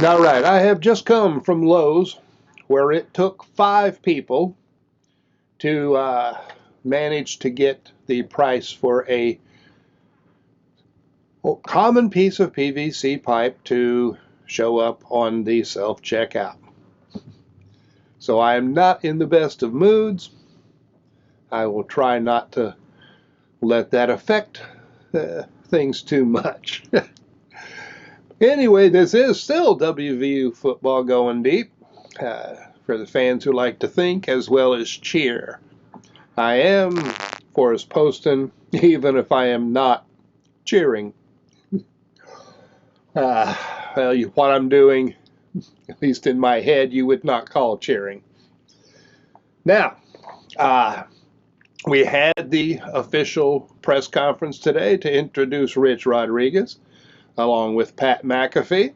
All right, I have just come from Lowe's where it took 5 people to manage to get the price for a common piece of PVC pipe to show up on the self-checkout. So I am not in the best of moods. I will try not to let that affect things too much. Anyway, this is still WVU football going deep for the fans who like to think as well as cheer. I am Forrest Poston, even if I am not cheering. What I'm doing, at least in my head, you would not call cheering. Now, we had the official press conference today to introduce Rich Rodrigues, along with Pat McAfee.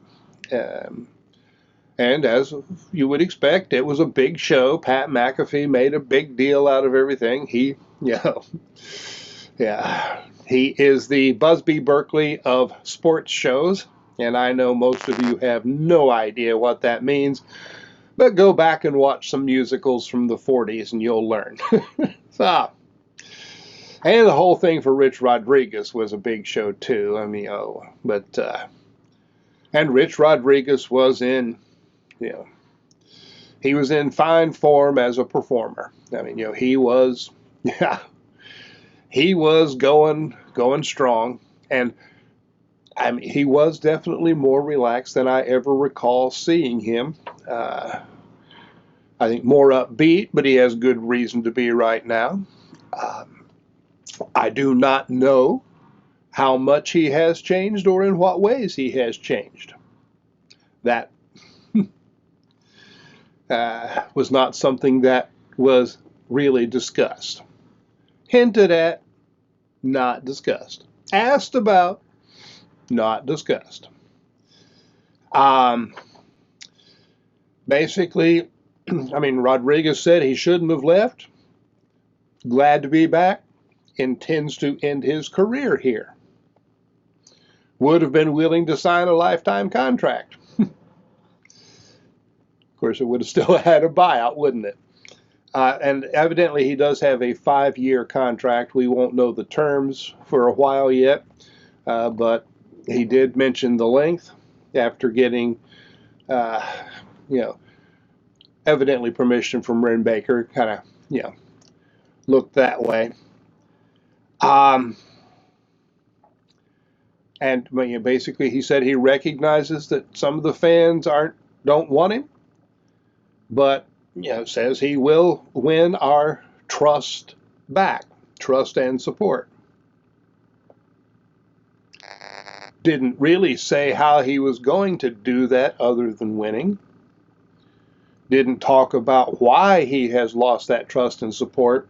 And as you would expect, it was a big show. Pat McAfee made a big deal out of everything. He is the Busby Berkeley of sports shows. And I know most of you have no idea what that means. But go back and watch some musicals from the 40s and you'll learn. And the whole thing for Rich Rodrigues was a big show too. And Rich Rodrigues was in, he was in fine form as a performer. He was, he was going strong, and he was definitely more relaxed than I ever recall seeing him. I think more upbeat, but he has good reason to be right now. I do not know how much he has changed or in what ways he has changed. That was not something that was really discussed. Hinted at, not discussed. Asked about, not discussed. Basically, Rodrigues said he shouldn't have left. Glad to be back. Intends to end his career here. Would have been willing to sign a lifetime contract. Of course, it would have still had a buyout, wouldn't it? And evidently he does have a 5-year contract. We won't know the terms for a while yet, but he did mention the length after getting, evidently permission from Ren Baker, kind of, looked that way. And basically he said he recognizes that some of the fans don't want him, but says he will win our trust back, trust and support. Didn't really say how he was going to do that other than winning. Didn't talk about why he has lost that trust and support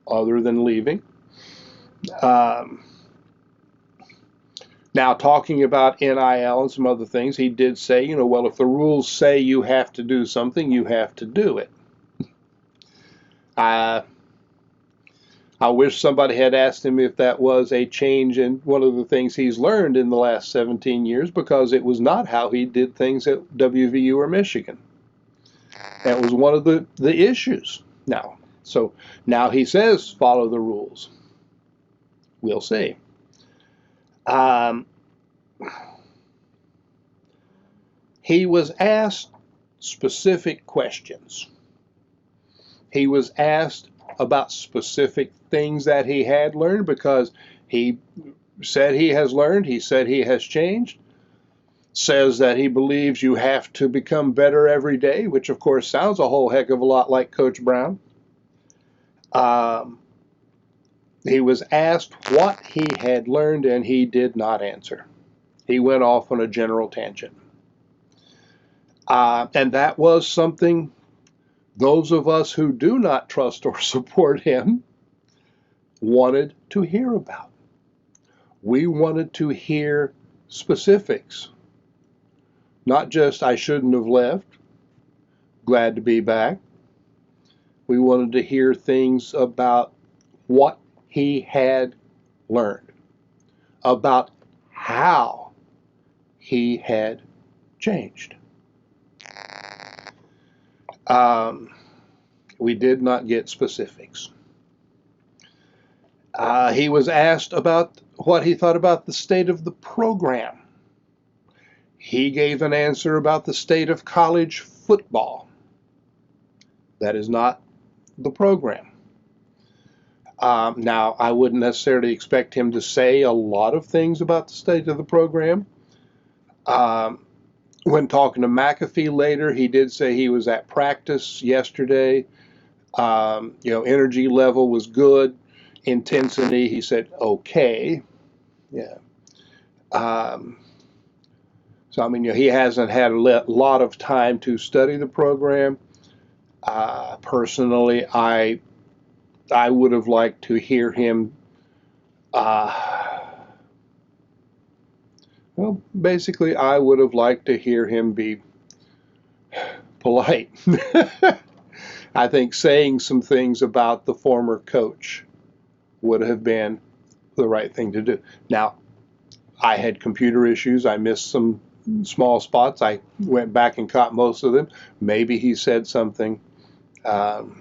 other than leaving. Now, talking about NIL and some other things, he did say, if the rules say you have to do something, you have to do it. I wish somebody had asked him if that was a change in one of the things he's learned in the last 17 years, because it was not how he did things at WVU or Michigan. That was one of the issues. So now he says, follow the rules. We'll see. He was asked specific questions. He was asked about specific things that he had learned, because he said he has learned, he said he has changed, says that he believes you have to become better every day, which of course sounds a whole heck of a lot like Coach Brown. He was asked what he had learned, and he did not answer. He went off on a general tangent. And that was something those of us who do not trust or support him wanted to hear about. We wanted to hear specifics. Not just, I shouldn't have left, glad to be back. We wanted to hear things about what he had learned, about how he had changed? We did not get specifics. He was asked about what he thought about the state of the program. He gave an answer about the state of college football. That is not the program. Now, I wouldn't necessarily expect him to say a lot of things about the state of the program. When talking to McAfee later, he did say he was at practice yesterday. Energy level was good. Intensity, he said, okay. Yeah. So, I mean, he hasn't had a lot of time to study the program. Personally, I would have liked to hear him, basically, I would have liked to hear him be polite. I think saying some things about the former coach would have been the right thing to do. Now, I had computer issues. I missed some small spots. I went back and caught most of them. Maybe he said something. But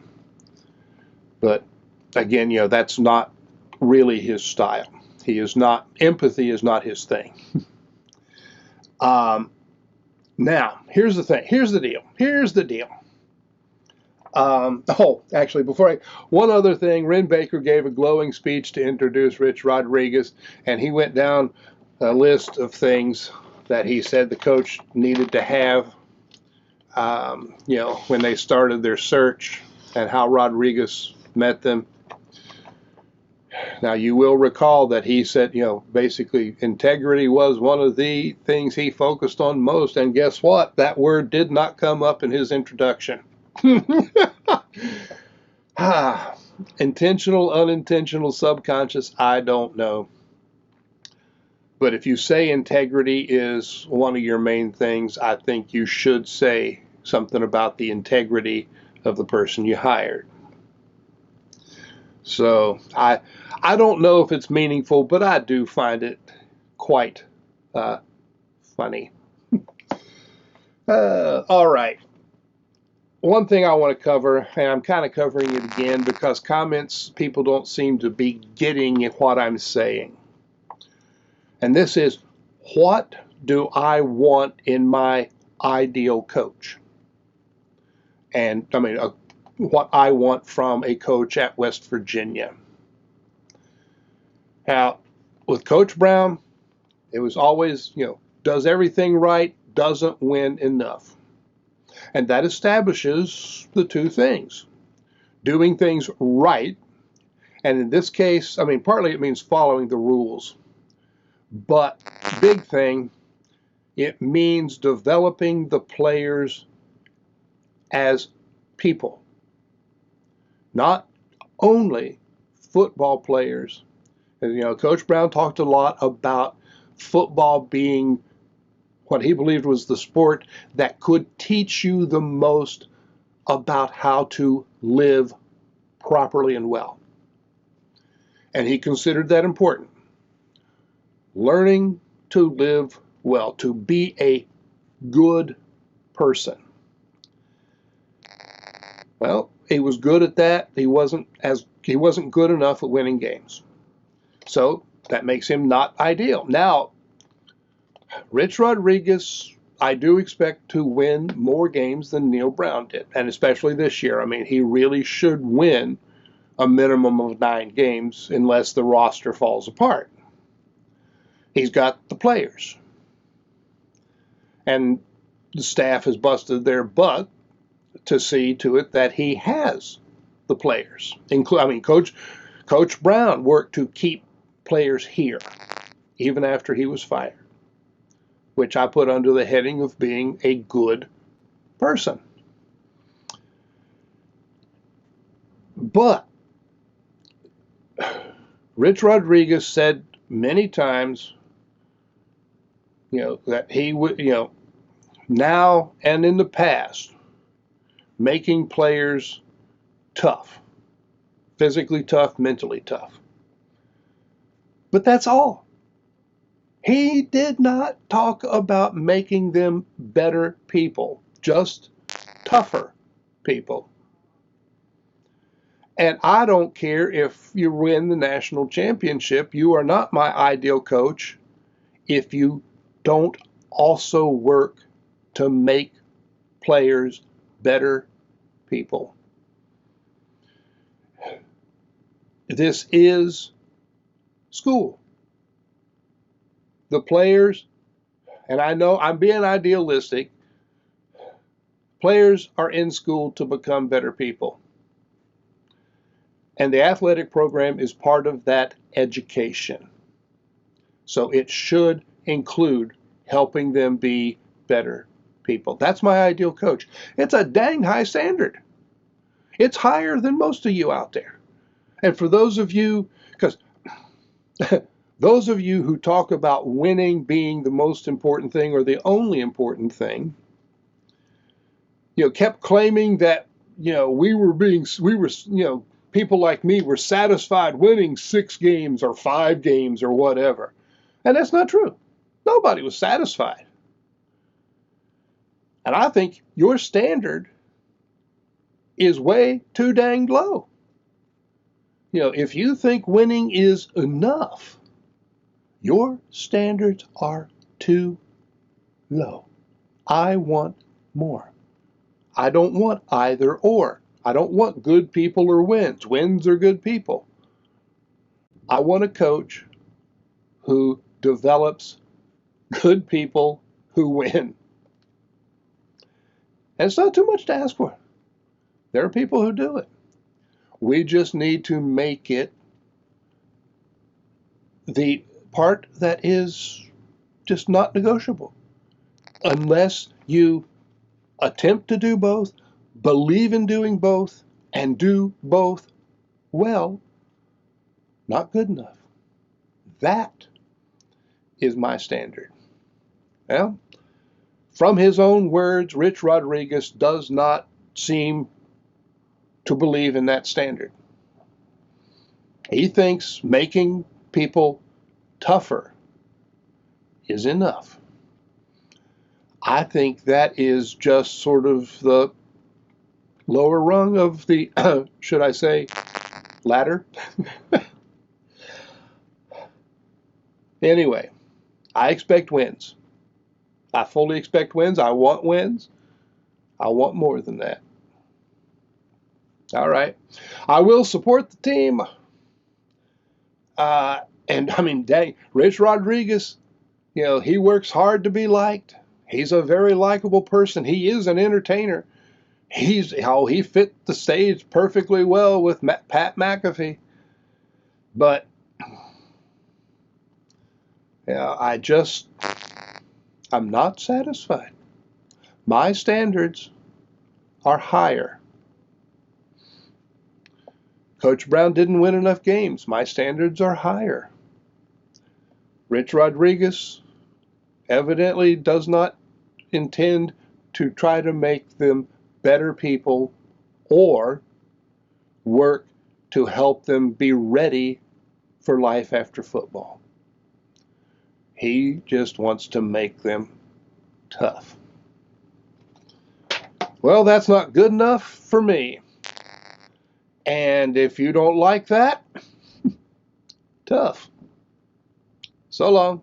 again, that's not really his style. Empathy is not his thing. Now, here's the thing. Here's the deal. Actually, one other thing, Ren Baker gave a glowing speech to introduce Rich Rodrigues, and he went down a list of things that he said the coach needed to have, when they started their search and how Rodrigues met them. Now, you will recall that he said, basically integrity was one of the things he focused on most, and guess what? That word did not come up in his introduction. Intentional, unintentional, subconscious, I don't know. But if you say integrity is one of your main things, I think you should say something about the integrity of the person you hired. So I don't know if it's meaningful, but I do find it quite funny. All right. One thing I want to cover, and I'm kind of covering it again because people don't seem to be getting what I'm saying. And this is, what do I want in my ideal coach? And I mean, what I want from a coach at West Virginia. Now, with Coach Brown, it was always, does everything right, doesn't win enough. And that establishes the two things. Doing things right, and in this case, I mean, partly it means following the rules. But big thing, it means developing the players as people. Not only football players. And, Coach Brown talked a lot about football being what he believed was the sport that could teach you the most about how to live properly and well. And he considered that important. Learning to live well, to be a good person. Well, he was good at that. He wasn't good enough at winning games. So that makes him not ideal. Now, Rich Rodrigues, I do expect to win more games than Neil Brown did, and especially this year. I mean, he really should win a minimum of 9 games unless the roster falls apart. He's got the players. And the staff has busted their butt to see to it that he has the players. Coach Brown worked to keep players here, even after he was fired, which I put under the heading of being a good person. But Rich Rodrigues said many times, that he would, now and in the past, making players tough, physically tough, mentally tough. But that's all. He did not talk about making them better people, just tougher people. And I don't care if you win the national championship, you are not my ideal coach if you don't also work to make players better people. This is school. The players, and I know I'm being idealistic, players are in school to become better people. And the athletic program is part of that education. So it should include helping them be better people. That's my ideal coach. It's a dang high standard. It's higher than most of you out there. And for those of you, because those of you who talk about winning being the most important thing or the only important thing, kept claiming that, people like me were satisfied winning 6 games or 5 games or whatever. And that's not true. Nobody was satisfied. And I think your standard is way too dang low. If you think winning is enough, your standards are too low. I want more. I don't want either or. I don't want good people or wins. Wins are good people. I want a coach who develops good people who win. And it's not too much to ask for. There are people who do it. We just need to make it the part that is just not negotiable. Unless you attempt to do both, believe in doing both, and do both well, not good enough. That is my standard. Well, from his own words, Rich Rodrigues does not seem to believe in that standard. He thinks making people tougher is enough. I think that is just sort of the lower rung of the, should I say, ladder. Anyway, I expect wins. I fully expect wins. I want wins. I want more than that. All right. I will support the team. And I mean, dang, Rich Rodrigues, he works hard to be liked. He's a very likable person. He is an entertainer. He fit the stage perfectly well with Pat McAfee. But I'm not satisfied. My standards are higher. Coach Brown didn't win enough games. My standards are higher. Rich Rodrigues evidently does not intend to try to make them better people or work to help them be ready for life after football. He just wants to make them tough. Well, that's not good enough for me. And if you don't like that, tough. So long.